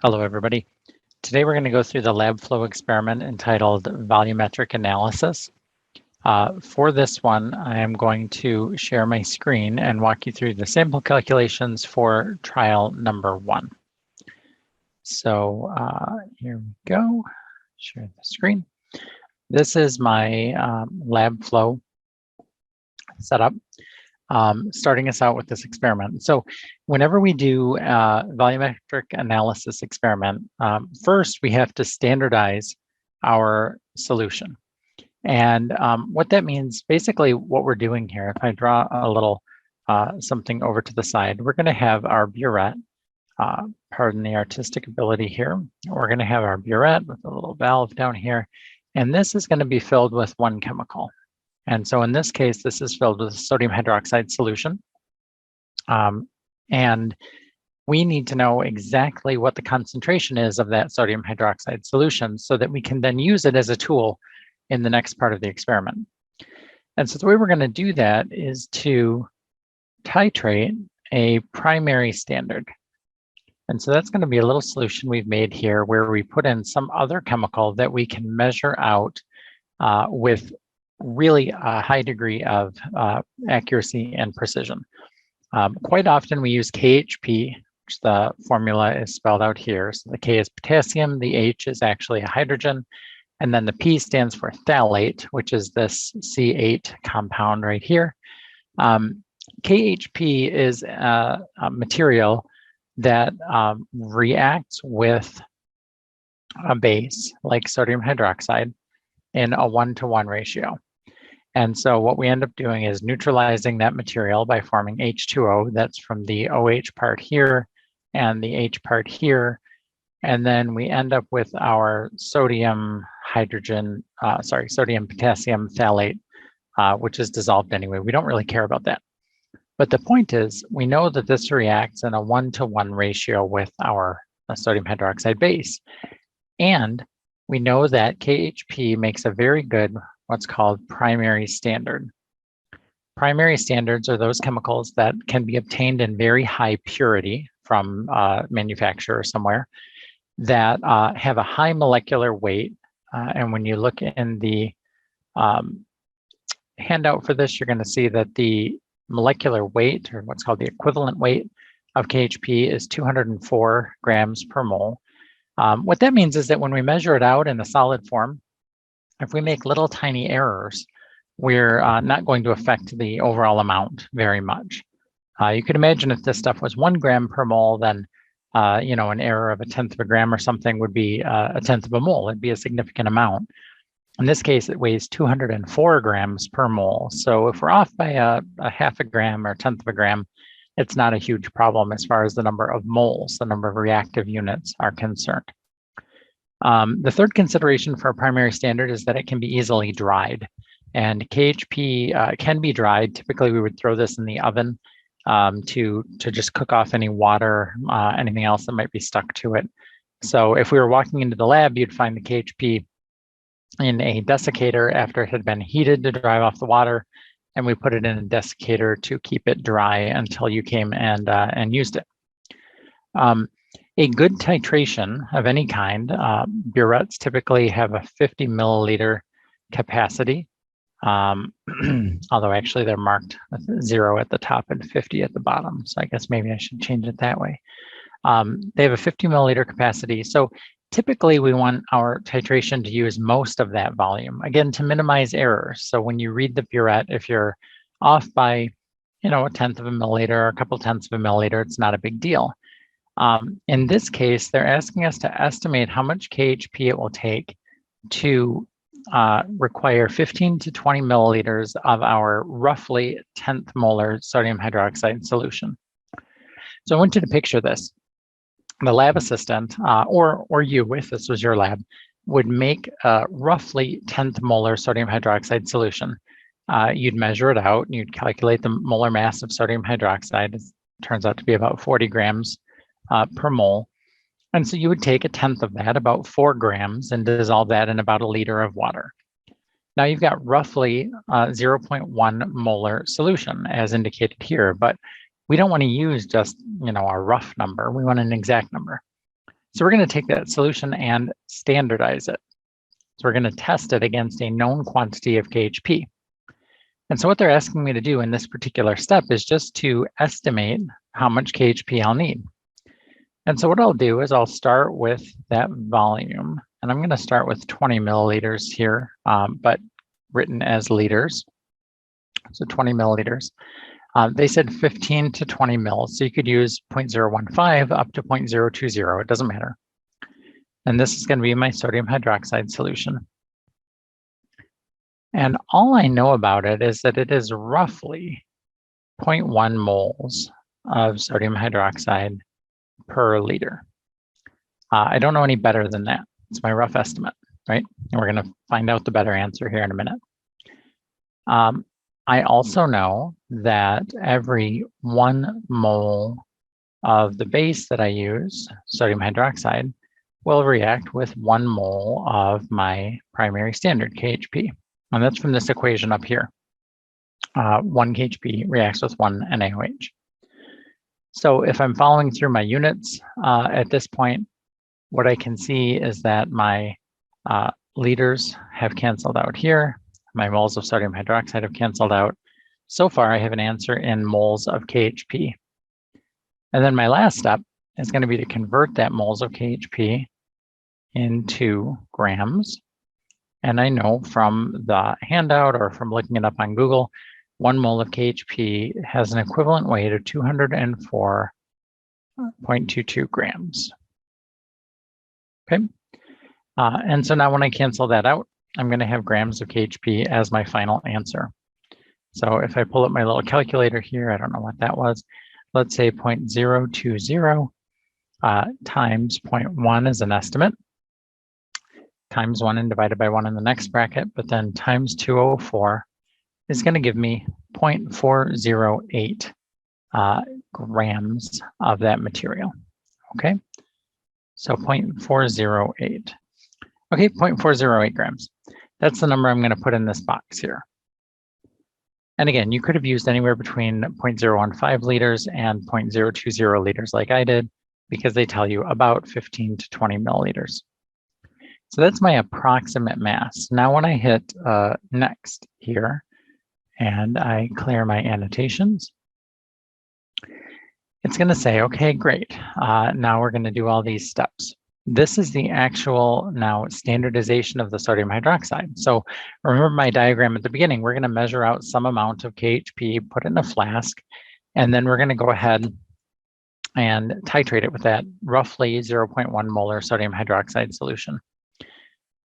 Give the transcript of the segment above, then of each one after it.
Hello, everybody. Today we're going to go through the LabFlow experiment entitled Volumetric Analysis. For this one, I am going to share my screen and walk you through the sample calculations for trial number 1. So here we go. Share the screen. This is my LabFlow setup. Starting us out with this experiment. So whenever we do a volumetric analysis experiment, first we have to standardize our solution. And what that means, basically what we're doing here, if I draw a little something over to the side, we're going to have our burette, pardon the artistic ability here, we're going to have our burette with a little valve down here, and this is going to be filled with one chemical. And so in this case, this is filled with sodium hydroxide solution. And we need to know exactly what the concentration is of that sodium hydroxide solution so that we can then use it as a tool in the next part of the experiment. And so the way we're going to do that is to titrate a primary standard. And so that's going to be a little solution we've made here where we put in some other chemical that we can measure out with really a high degree of accuracy and precision. Quite often we use KHP, which the formula is spelled out here. So the K is potassium, the H is actually a hydrogen, and then the P stands for phthalate, which is this C8 compound right here. KHP is a material that reacts with a base like sodium hydroxide in a 1-to-1 ratio. And so what we end up doing is neutralizing that material by forming H2O. That's from the OH part here and the H part here. And then we end up with our sodium potassium phthalate, which is dissolved anyway. We don't really care about that. But the point is, we know that this reacts in a 1-to-1 ratio with our sodium hydroxide base. And we know that KHP makes a very good what's called primary standard. Primary standards are those chemicals that can be obtained in very high purity from manufacturer somewhere that have a high molecular weight. And when you look in the handout for this, you're going to see that the molecular weight, or what's called the equivalent weight of KHP, is 204 grams per mole. What that means is that when we measure it out in a solid form, if we make little tiny errors, we're not going to affect the overall amount very much. You could imagine if this stuff was 1 gram per mole, then an error of 1/10 of a gram or something would be 1/10 of a mole. It'd be a significant amount. In this case, it weighs 204 grams per mole. So if we're off by a 1/2 gram or 1/10 of a gram, it's not a huge problem as far as the number of moles, the number of reactive units are concerned. The third consideration for a primary standard is that it can be easily dried. And KHP can be dried. Typically, we would throw this in the oven to just cook off any water, anything else that might be stuck to it. So if we were walking into the lab, you'd find the KHP in a desiccator after it had been heated to dry off the water, and we put it in a desiccator to keep it dry until you came and used it. A good titration of any kind, burettes typically have a 50 milliliter capacity, although actually they're marked with 0 at the top and 50 at the bottom. So I guess maybe I should change it that way. They have a 50 milliliter capacity. So typically we want our titration to use most of that volume, again, to minimize errors. So when you read the burette, if you're off by, 1/10 of a milliliter or a couple tenths of a milliliter, it's not a big deal. In this case, they're asking us to estimate how much KHP it will take to require 15 to 20 milliliters of our roughly 1/10 molar sodium hydroxide solution. So I want you to picture this. The lab assistant, or you, if this was your lab, would make a roughly 1/10 molar sodium hydroxide solution. You'd measure it out, and you'd calculate the molar mass of sodium hydroxide. It turns out to be about 40 grams per mole. And so you would take 1/10 of that, about 4 grams, and dissolve that in about 1 liter of water. Now you've got roughly 0.1 molar solution as indicated here, but we don't want to use just, a rough number. We want an exact number. So we're going to take that solution and standardize it. So we're going to test it against a known quantity of KHP. And so what they're asking me to do in this particular step is just to estimate how much KHP I'll need. And so what I'll do is I'll start with that volume, and I'm going to start with 20 milliliters here, but written as liters. So 20 milliliters. They said 15 to 20 mils, so you could use 0.015 up to 0.020. It doesn't matter. And this is going to be my sodium hydroxide solution. And all I know about it is that it is roughly 0.1 moles of sodium hydroxide per liter. I don't know any better than that. It's my rough estimate, right? And we're going to find out the better answer here in a minute. I also know that every 1 mole of the base that I use, sodium hydroxide, will react with 1 mole of my primary standard, KHP. And that's from this equation up here. 1 KHP reacts with 1 NaOH. So if I'm following through my units at this point, what I can see is that my liters have canceled out here. My moles of sodium hydroxide have canceled out. So far, I have an answer in moles of KHP. And then my last step is going to be to convert that moles of KHP into grams. And I know from the handout or from looking it up on Google, 1 mole of KHP has an equivalent weight of 204.22 grams. Okay. And so now when I cancel that out, I'm going to have grams of KHP as my final answer. So if I pull up my little calculator here, I don't know what that was. Let's say 0.020 times 0.1 is an estimate, times 1 and divided by 1 in the next bracket, but then times 204 is going to give me 0.408 grams of that material. Okay, so 0.408. Okay, 0.408 grams. That's the number I'm going to put in this box here. And again, you could have used anywhere between 0.015 liters and 0.020 liters like I did, because they tell you about 15 to 20 milliliters. So that's my approximate mass. Now when I hit next here, and I clear my annotations, it's going to say, okay, great. Now we're going to do all these steps. This is the actual now standardization of the sodium hydroxide. So remember my diagram at the beginning, we're going to measure out some amount of KHP, put it in a flask, and then we're going to go ahead and titrate it with that roughly 0.1 molar sodium hydroxide solution.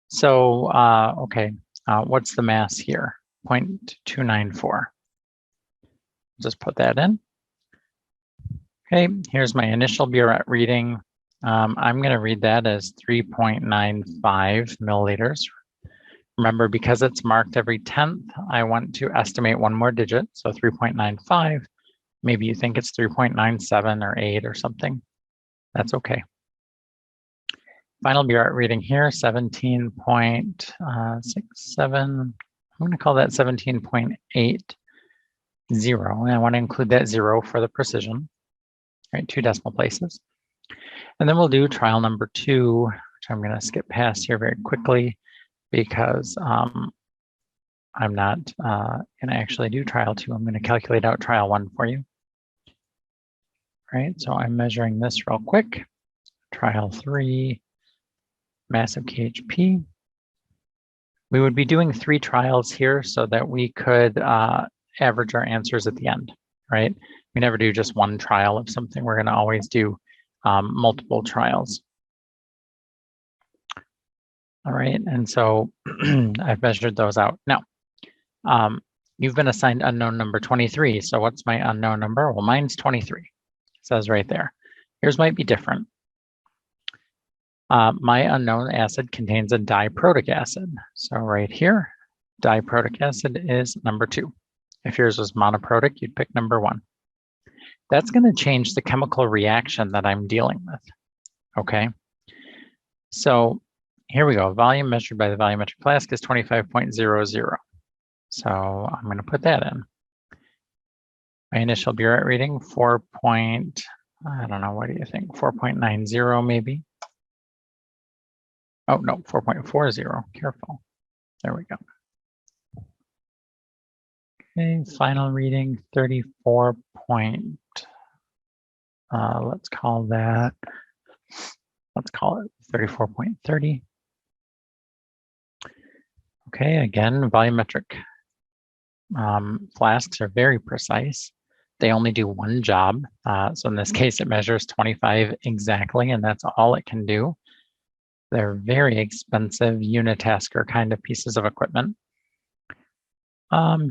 So, okay, what's the mass here? 0.294. Just put that in. Okay, here's my initial burette reading. I'm going to read that as 3.95 milliliters. Remember, because it's marked every 10th, I want to estimate 1 more digit, so 3.95. Maybe you think it's 3.97 or 8 or something. That's okay. Final burette reading here, 17.67. I'm going to call that 17.80. And I want to include that 0 for the precision, right? 2 decimal places. And then we'll do trial number 2, which I'm going to skip past here very quickly because I'm not going to actually do trial 2. I'm going to calculate out trial 1 for you. All right, so I'm measuring this real quick. Trial 3, mass of KHP. We would be doing 3 trials here so that we could average our answers at the end, right? We never do just 1 trial of something. We're going to always do multiple trials. All right, and so I've measured those out. Now, you've been assigned unknown number 23. So what's my unknown number? Well, mine's 23. It says right there. Yours might be different. My unknown acid contains a diprotic acid. So right here, diprotic acid is number 2. If yours was monoprotic, you'd pick number 1. That's going to change the chemical reaction that I'm dealing with, okay? So here we go. Volume measured by the volumetric flask is 25.00. So I'm going to put that in. My initial burette reading, I don't know, what do you think? 4.90 maybe. Oh, no, 4.40. Careful. There we go. Okay, final reading 34 point. Let's call that. Let's call it 34.30. Okay, again, volumetric flasks are very precise. They only do one job. So in this case, it measures 25 exactly, and that's all it can do. They're very expensive unitasker kind of pieces of equipment.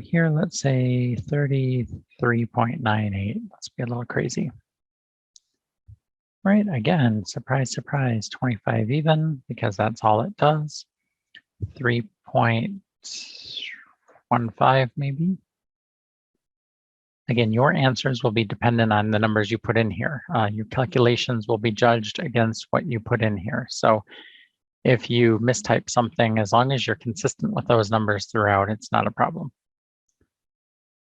Here, let's say 33.98. Let's be a little crazy. Right, again, surprise, surprise, 25 even, because that's all it does. 3.15 maybe. Again, your answers will be dependent on the numbers you put in here. Your calculations will be judged against what you put in here. So if you mistype something, as long as you're consistent with those numbers throughout, it's not a problem.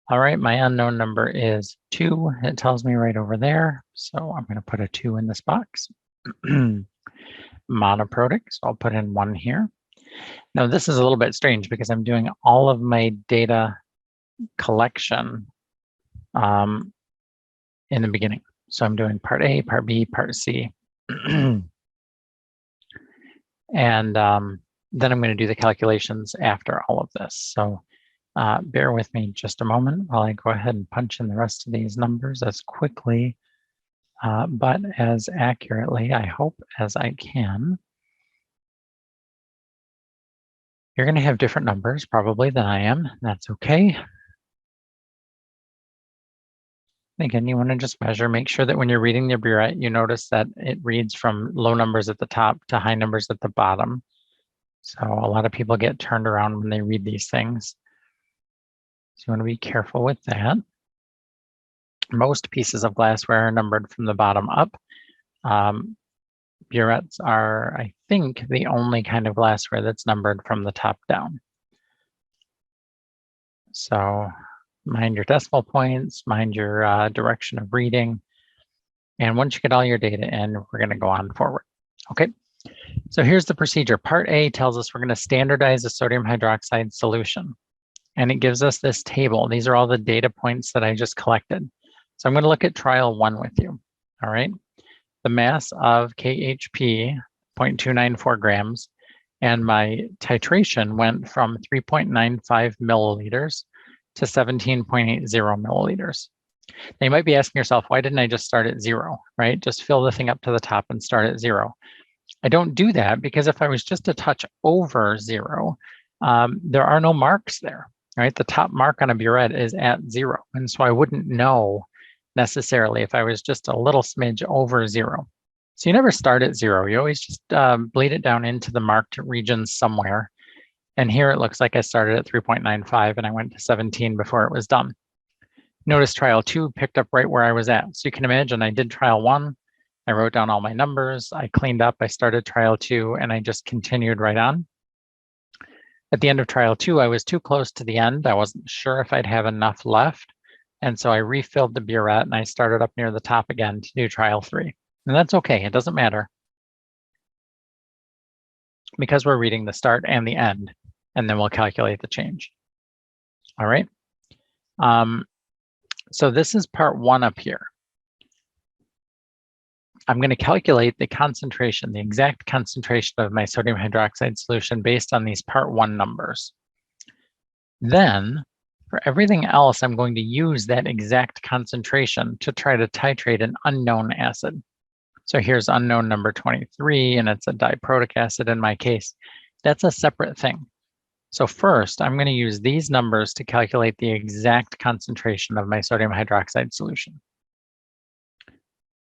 All right, my unknown number is 2. It tells me right over there. So I'm going to put a 2 in this box. Monoprotic, so I'll put in 1 here. Now this is a little bit strange because I'm doing all of my data collection in the beginning. So I'm doing part A, part B, part C. And then I'm going to do the calculations after all of this. So bear with me just a moment while I go ahead and punch in the rest of these numbers as quickly, but as accurately, I hope, as I can. You're going to have different numbers probably than I am. That's okay. Again, you want to just measure, make sure that when you're reading the burette, you notice that it reads from low numbers at the top to high numbers at the bottom. So a lot of people get turned around when they read these things. So you want to be careful with that. Most pieces of glassware are numbered from the bottom up. Burettes are, I think, the only kind of glassware that's numbered from the top down. So mind your decimal points, mind your direction of reading. And once you get all your data in, we're going to go on forward. Okay, so here's the procedure. Part A tells us we're going to standardize a sodium hydroxide solution. And it gives us this table. These are all the data points that I just collected. So I'm going to look at trial 1 with you. All right. The mass of KHP, 0.294 grams, and my titration went from 3.95 milliliters to 17.80 milliliters. Now you might be asking yourself, why didn't I just start at 0, right? Just fill the thing up to the top and start at 0. I don't do that because if I was just a touch over 0, there are no marks there, right? The top mark on a burette is at 0. And so I wouldn't know necessarily if I was just a little smidge over 0. So you never start at 0. You always just bleed it down into the marked regions somewhere. And here it looks like I started at 3.95 and I went to 17 before it was done. Notice trial 2 picked up right where I was at. So you can imagine I did trial 1. I wrote down all my numbers. I cleaned up. I started trial 2 and I just continued right on. At the end of trial 2, I was too close to the end. I wasn't sure if I'd have enough left. And so I refilled the burette and I started up near the top again to do trial 3. And that's okay. It doesn't matter because we're reading the start and the end, and then we'll calculate the change. All right. So this is part 1 up here. I'm going to calculate the concentration, the exact concentration of my sodium hydroxide solution based on these part 1 numbers. Then for everything else, I'm going to use that exact concentration to try to titrate an unknown acid. So here's unknown number 23, and it's a diprotic acid in my case. That's a separate thing. So first, I'm going to use these numbers to calculate the exact concentration of my sodium hydroxide solution.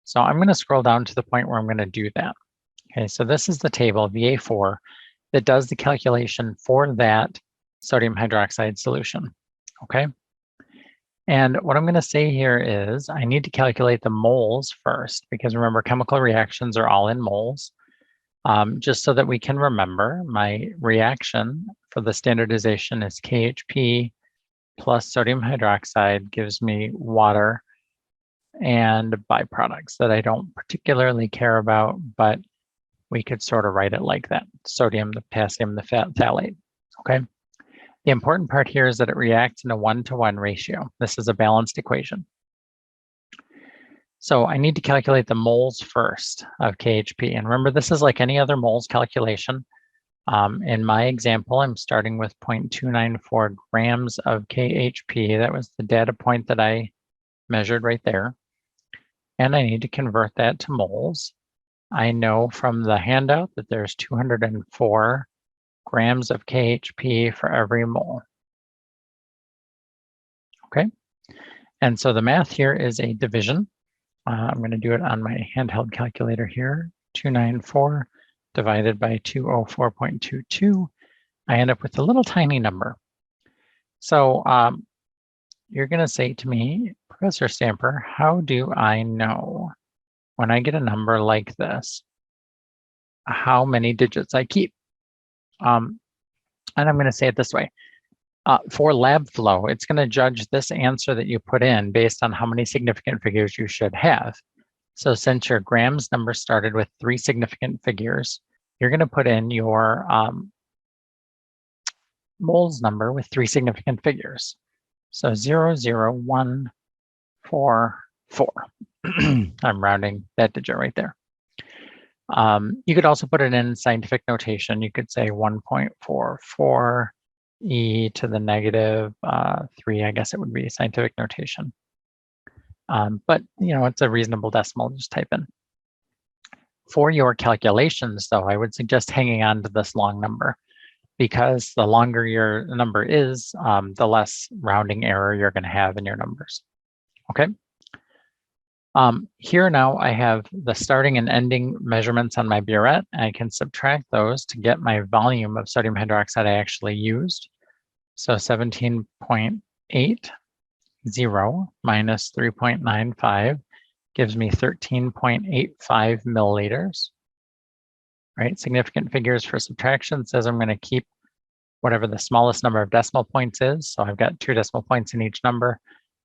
So I'm going to scroll down to the point where I'm going to do that. Okay, so this is the table, VA4, that does the calculation for that sodium hydroxide solution. Okay. And what I'm going to say here is I need to calculate the moles first, because remember, chemical reactions are all in moles. Just so that we can remember, my reaction for the standardization is KHP plus sodium hydroxide gives me water and byproducts that I don't particularly care about, but we could sort of write it like that. Sodium, the potassium, the phthalate, okay? The important part here is that it reacts in a 1-to-1 ratio. This is a balanced equation. So I need to calculate the moles first of KHP. And remember, this is like any other moles calculation. In my example, I'm starting with 0.294 grams of KHP. That was the data point that I measured right there. And I need to convert that to moles. I know from the handout that there's 204 grams of KHP for every mole. Okay, and so the math here is a division. I'm going to do it on my handheld calculator here. 294 divided by 204.22. I end up with a little tiny number. So you're going to say to me, Professor Stamper, how do I know when I get a number like this, how many digits I keep? And I'm going to say it this way. For LabFlow, it's going to judge this answer that you put in based on how many significant figures you should have. So since your grams number started with 3 significant figures, you're going to put in your moles number with 3 significant figures. So 00144. I'm rounding that digit right there. You could also put it in scientific notation. You could say 1.44 e to the negative 3, I guess it would be scientific notation. But you know, it's a reasonable decimal, just type in. For your calculations, though, I would suggest hanging on to this long number, because the longer your number is, the less rounding error you're going to have in your numbers. Okay. Here now I have the starting and ending measurements on my burette. I can subtract those to get my volume of sodium hydroxide I actually used. So 17.80 minus 3.95 gives me 13.85 milliliters. Right? Significant figures for subtraction says I'm going to keep whatever the smallest number of decimal points is. So I've got 2 decimal points in each number.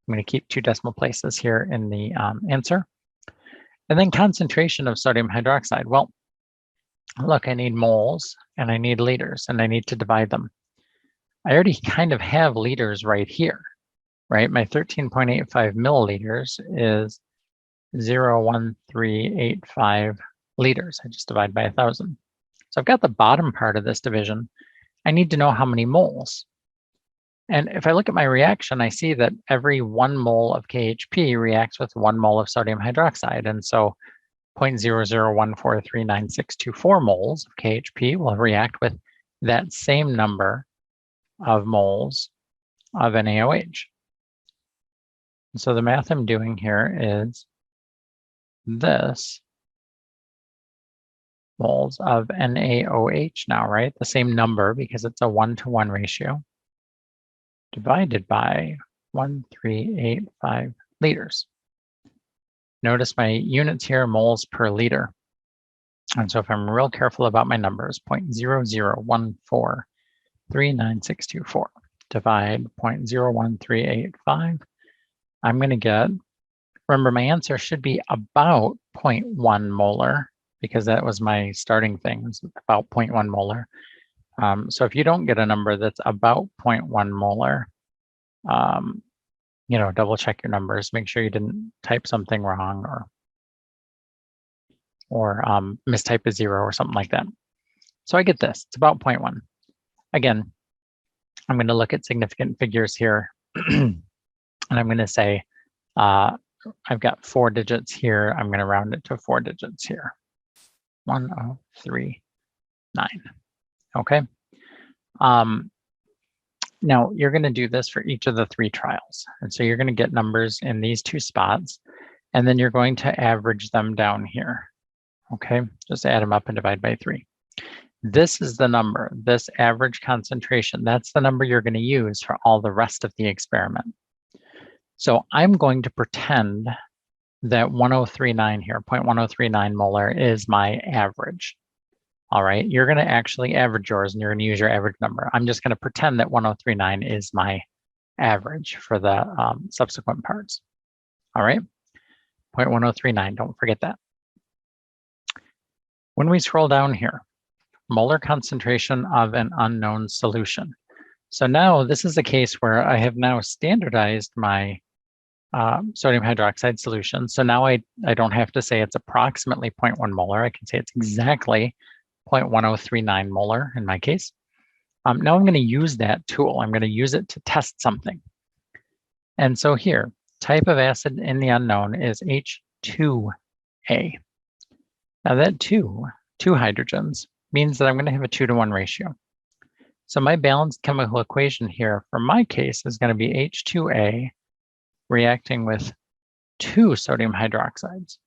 I'm going to keep 2 decimal places here in the answer. And then concentration of sodium hydroxide. Well, look, I need moles and I need liters and I need to divide them. I already kind of have liters right here, right? My 13.85 milliliters is 0.1385 liters. I just divide by 1,000. So I've got the bottom part of this division. I need to know how many moles. And if I look at my reaction, I see that every 1 mole of KHP reacts with 1 mole of sodium hydroxide. And so 0.00143964 moles of KHP will react with that same number of moles of NaOH. And so the math I'm doing here is this moles of NaOH now, right? The same number because it's a 1-to-1 ratio, divided by 1.385 liters. Notice my units here, moles per liter. And so if I'm real careful about my numbers, 0.001439624 divide 0.01385, I'm going to get, remember my answer should be about 0.1 molar because that was my starting thing, it's about 0.1 molar. So if you don't get a number that's about 0.1 molar, you know, double check your numbers, make sure you didn't type something wrong or mistype a 0 or something like that. So I get this, it's about 0.1. Again, I'm going to look at significant figures here and I'm going to say, I've got 4 digits here. I'm going to round it to 4 digits here. 1039. Okay. Now you're going to do this for each of the 3 trials. And so you're going to get numbers in these 2 spots, and then you're going to average them down here. Okay, just add them up and divide by 3. This is the number, this average concentration. That's the number you're going to use for all the rest of the experiment. So I'm going to pretend that 1039 here, 0.1039 molar is my average. All right, you're going to actually average yours and you're going to use your average number. I'm just going to pretend that 1039 is my average for the subsequent parts. All right, 0.1039, don't forget that. When we scroll down here, molar concentration of an unknown solution. So now this is a case where I have now standardized my sodium hydroxide solution. So now I don't have to say it's approximately 0.1 molar. I can say it's exactly 0.1039 molar in my case. Now I'm going to use that tool. I'm going to use it to test something. And so here, type of acid in the unknown is H2A. Now that two hydrogens, means that I'm going to have a 2-to-1 ratio. So my balanced chemical equation here for my case is going to be H2A reacting with 2 sodium hydroxides,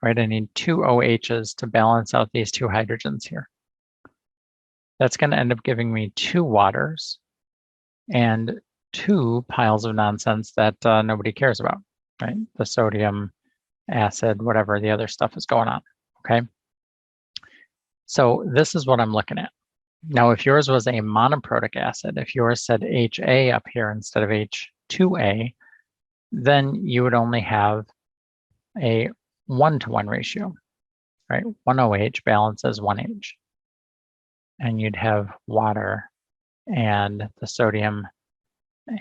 right? I need 2 OHs to balance out these 2 hydrogens here. That's going to end up giving me 2 waters and 2 piles of nonsense that nobody cares about, right? The sodium, acid, whatever the other stuff is going on, okay? So this is what I'm looking at. Now, if yours was a monoprotic acid, if yours said HA up here instead of H2A, then you would only have a 1-to-1 ratio, right? 1 OH balances 1 H. And you'd have water and the sodium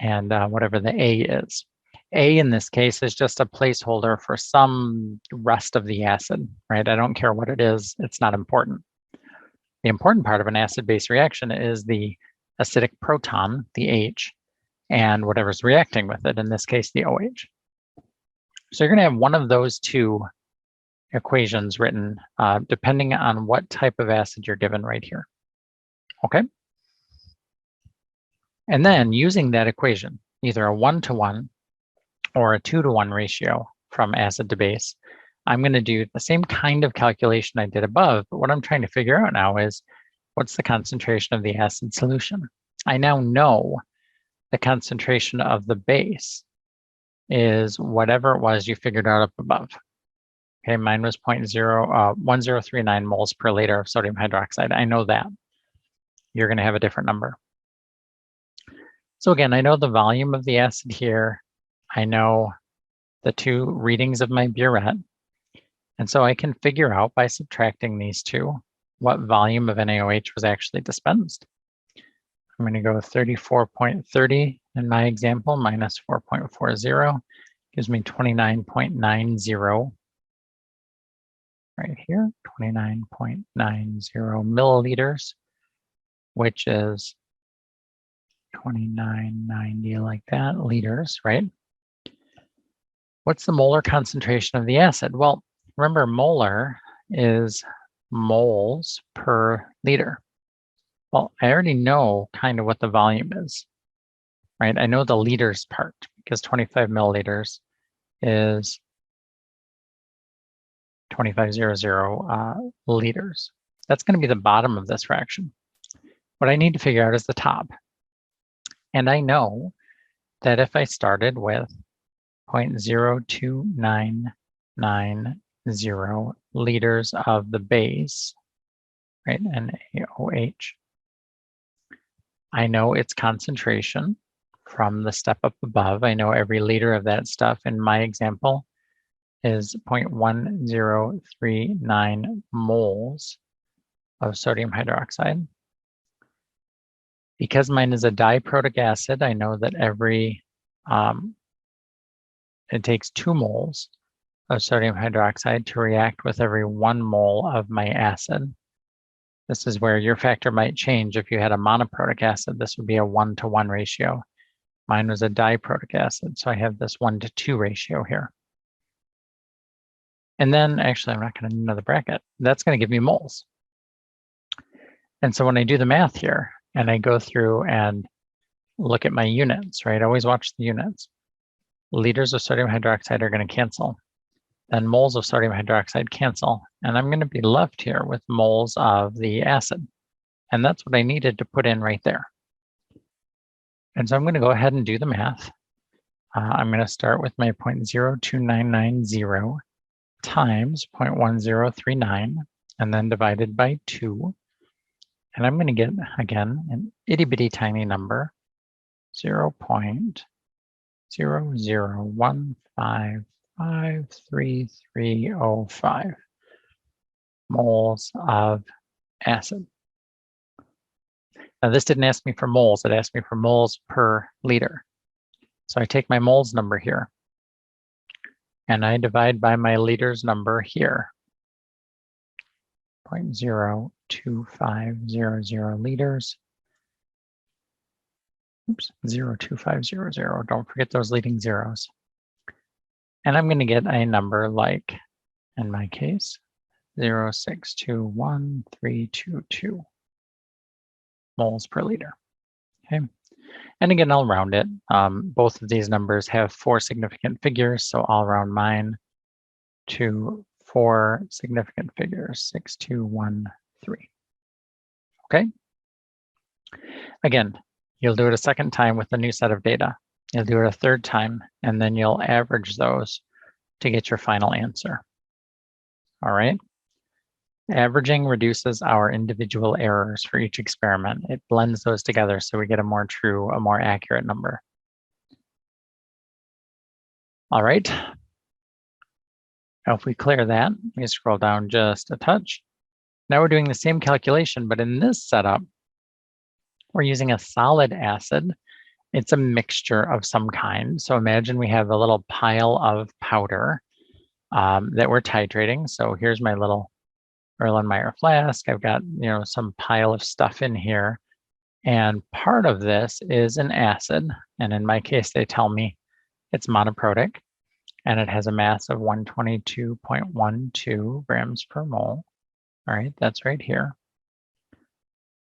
and whatever the A is. A in this case is just a placeholder for some rest of the acid, right? I don't care what it is, it's not important. The important part of an acid-base reaction is the acidic proton, the H, and whatever's reacting with it, in this case, the OH. So you're going to have one of those 2 equations written depending on what type of acid you're given right here. Okay? And then using that equation, either a 1-to-1 or a 2-to-1 ratio from acid to base, I'm going to do the same kind of calculation I did above, but what I'm trying to figure out now is what's the concentration of the acid solution? I now know the concentration of the base is whatever it was you figured out up above. Okay, mine was 1039 moles per liter of sodium hydroxide. I know that. You're going to have a different number. So again, I know the volume of the acid here. I know the 2 readings of my burette. And so I can figure out by subtracting these 2 what volume of NaOH was actually dispensed. I'm going to go 34.30 in my example minus 4.40 gives me 29.90 right here, 29.90 milliliters, which is 2990 like that, liters, right? What's the molar concentration of the acid? Well, remember, molar is moles per liter. Well, I already know kind of what the volume is, right? I know the liters part because 25 milliliters is 2500 liters. That's going to be the bottom of this fraction. What I need to figure out is the top. And I know that if I started with 0.02990 liters of the base, right, NaOH, I know its concentration from the step up above. I know every liter of that stuff in my example is 0.1039 moles of sodium hydroxide. Because mine is a diprotic acid, I know that it takes 2 moles of sodium hydroxide to react with every 1 mole of my acid. This is where your factor might change. If you had a monoprotic acid, this would be a 1-to-1 ratio. Mine was a diprotic acid, so I have this 1-to-2 ratio here. And then, actually, I'm not going to need another bracket. That's going to give me moles. And so when I do the math here, and I go through and look at my units, right? Always watch the units. Liters of sodium hydroxide are going to cancel. Then moles of sodium hydroxide cancel. And I'm going to be left here with moles of the acid. And that's what I needed to put in right there. And so I'm going to go ahead and do the math. I'm going to start with my 0.02990 times 0.1039 and then divided by 2. And I'm going to get, again, an itty-bitty tiny number, 0.00155335. moles of acid. Now this didn't ask me for moles, it asked me for moles per liter. So I take my moles number here and I divide by my liters number here. 0.02500 liters. Oops, 0.2500. Don't forget those leading zeros. And I'm going to get a number like, in my case, 0.621322 moles per liter. Okay. And again, I'll round it. Both of these numbers have 4 significant figures, so I'll round mine to 4 significant figures, 6213. Okay. Again, you'll do it a second time with a new set of data. You'll do it a third time, and then you'll average those to get your final answer. All right. Averaging reduces our individual errors for each experiment. It blends those together so we get a more true, a more accurate number. All right. Now if we clear that, we scroll down just a touch. Now we're doing the same calculation, but in this setup, we're using a solid acid. It's a mixture of some kind. So imagine we have a little pile of powder that we're titrating. So here's my little Erlenmeyer flask. I've got, some pile of stuff in here. And part of this is an acid. And in my case, they tell me it's monoprotic. And it has a mass of 122.12 grams per mole. All right, that's right here.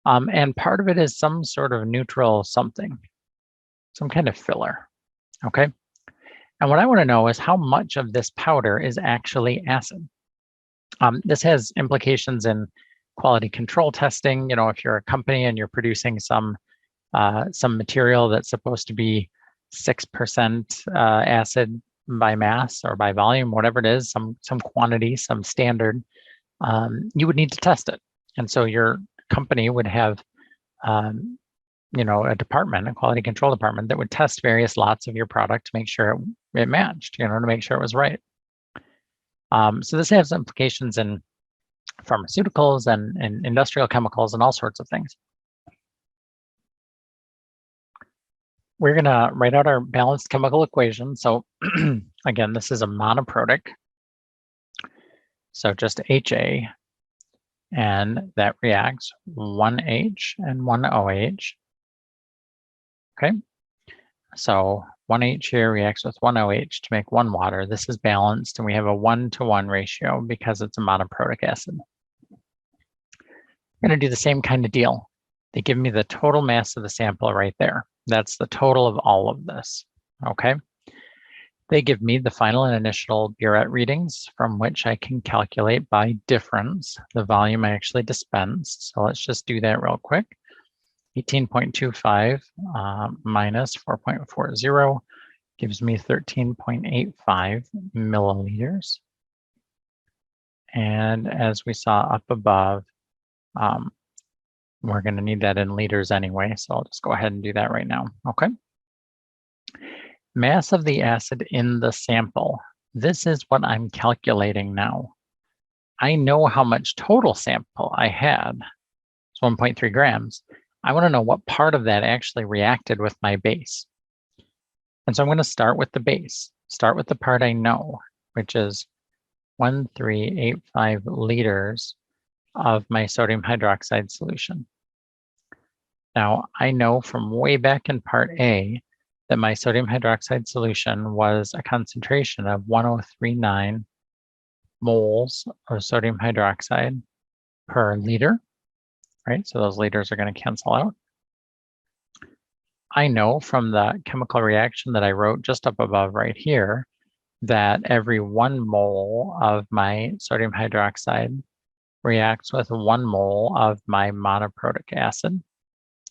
And part of it is some sort of neutral something, some kind of filler, okay? And what I want to know is how much of this powder is actually acid. This has implications in quality control testing. If you're a company and you're producing some material that's supposed to be 6% acid by mass or by volume, whatever it is, some quantity, some standard, you would need to test it. And so your company would have, a department, a quality control department that would test various lots of your product to make sure it matched, to make sure it was right. So this has implications in pharmaceuticals and industrial chemicals and all sorts of things. We're going to write out our balanced chemical equation. So again, this is a monoprotic. So just HA, and that reacts 1H and 1 OH. Okay, so 1H here reacts with 1 OH to make 1 water. This is balanced, and we have a 1-to-1 ratio because it's a monoprotic acid. I'm going to do the same kind of deal. They give me the total mass of the sample right there. That's the total of all of this, okay? They give me the final and initial burette readings from which I can calculate by difference the volume I actually dispensed. So let's just do that real quick. 18.25 minus 4.40 gives me 13.85 milliliters. And as we saw up above, we're going to need that in liters anyway, so I'll just go ahead and do that right now. Okay. Mass of the acid in the sample. This is what I'm calculating now. I know how much total sample I had. It's 1.3 grams. I want to know what part of that actually reacted with my base. And so I'm going to start with the base. Start with the part I know, which is 1385 liters of my sodium hydroxide solution. Now, I know from way back in part A that my sodium hydroxide solution was a concentration of 1039 moles of sodium hydroxide per liter, right? So those liters are going to cancel out. I know from the chemical reaction that I wrote just up above right here that every 1 mole of my sodium hydroxide reacts with 1 mole of my monoprotic acid.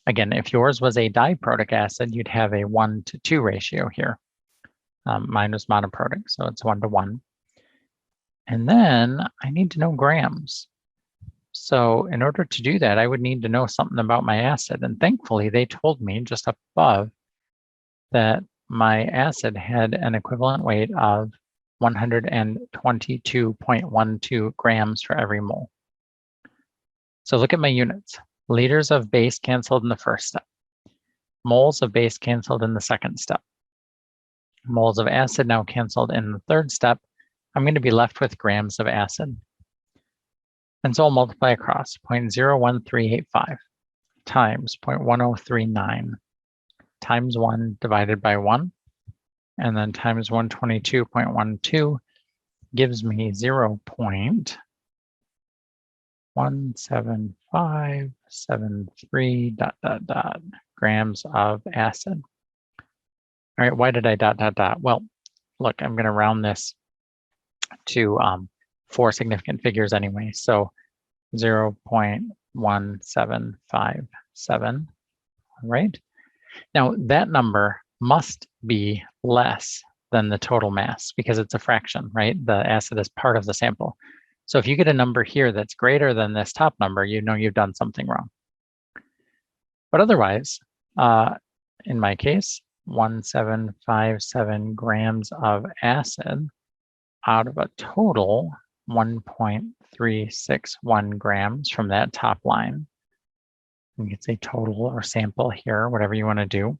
Again, if yours was a diprotic acid, you'd have a 1-to-2 ratio here. Mine was monoprotic, so it's 1-to-1. And then I need to know grams. So in order to do that, I would need to know something about my acid. And thankfully, they told me just up above that my acid had an equivalent weight of 122.12 grams for every mole. So look at my units. Liters of base canceled in the first step. Moles of base canceled in the second step. Moles of acid now canceled in the third step. I'm going to be left with grams of acid. And so I'll multiply across 0.01385 times 0.1039 times 1 divided by 1, and then times 122.12 gives me 0.17573 ... grams of acid. All right, why did I ... Well, look, I'm going to round this to 4 significant figures anyway. So 0.1757, all right? Now that number must be less than the total mass because it's a fraction, right? The acid is part of the sample. So if you get a number here that's greater than this top number, you know you've done something wrong. But otherwise, in my case, 1757 grams of acid out of a total 1.361 grams from that top line. You can say total or sample here, whatever you want to do.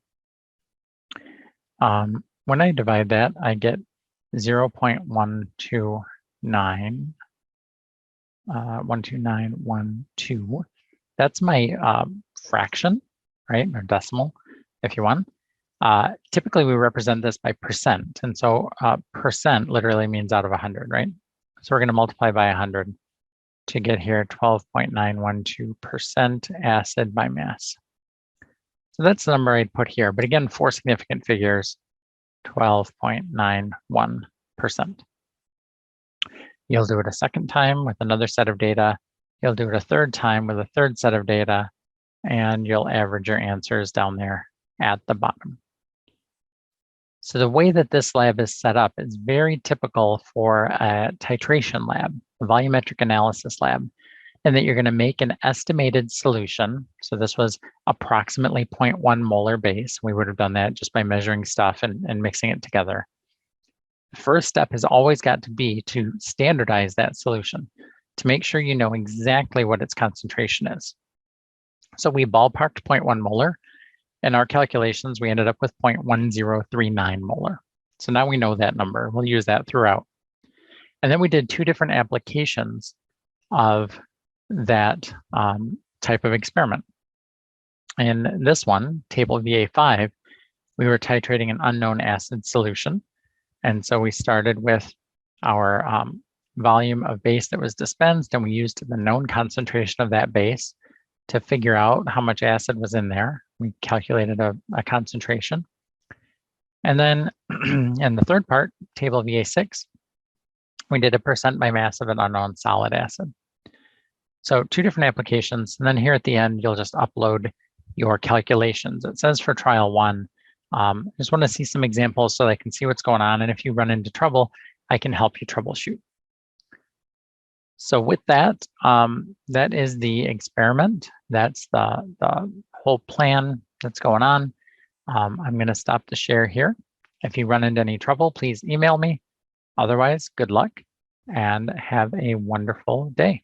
When I divide that, I get 0.129, 12912. That's my fraction, right, or decimal, if you want. Typically, we represent this by percent. And so percent literally means out of 100, right? So we're going to multiply by 100 to get here 12.912% acid by mass. So that's the number I'd put here. But again, 4 significant figures, 12.91%. You'll do it a second time with another set of data. You'll do it a third time with a third set of data, and you'll average your answers down there at the bottom. So the way that this lab is set up is very typical for a titration lab, a volumetric analysis lab, and that you're going to make an estimated solution. So this was approximately 0.1 molar base. We would have done that just by measuring stuff and mixing it together. The first step has always got to be to standardize that solution to make sure you know exactly what its concentration is. So we ballparked 0.1 molar. In our calculations, we ended up with 0.1039 molar. So now we know that number. We'll use that throughout. And then we did 2 different applications of that type of experiment. In this one, table VA5, we were titrating an unknown acid solution. And so we started with our volume of base that was dispensed, and we used the known concentration of that base to figure out how much acid was in there. We calculated a concentration. And then in the third part, table VA6, we did a percent by mass of an unknown solid acid. So 2 different applications. And then here at the end, you'll just upload your calculations. It says for trial 1, I just want to see some examples so I can see what's going on. And if you run into trouble, I can help you troubleshoot. So with that, that is the experiment. That's the whole plan that's going on. I'm going to stop the share here. If you run into any trouble, please email me. Otherwise, good luck and have a wonderful day.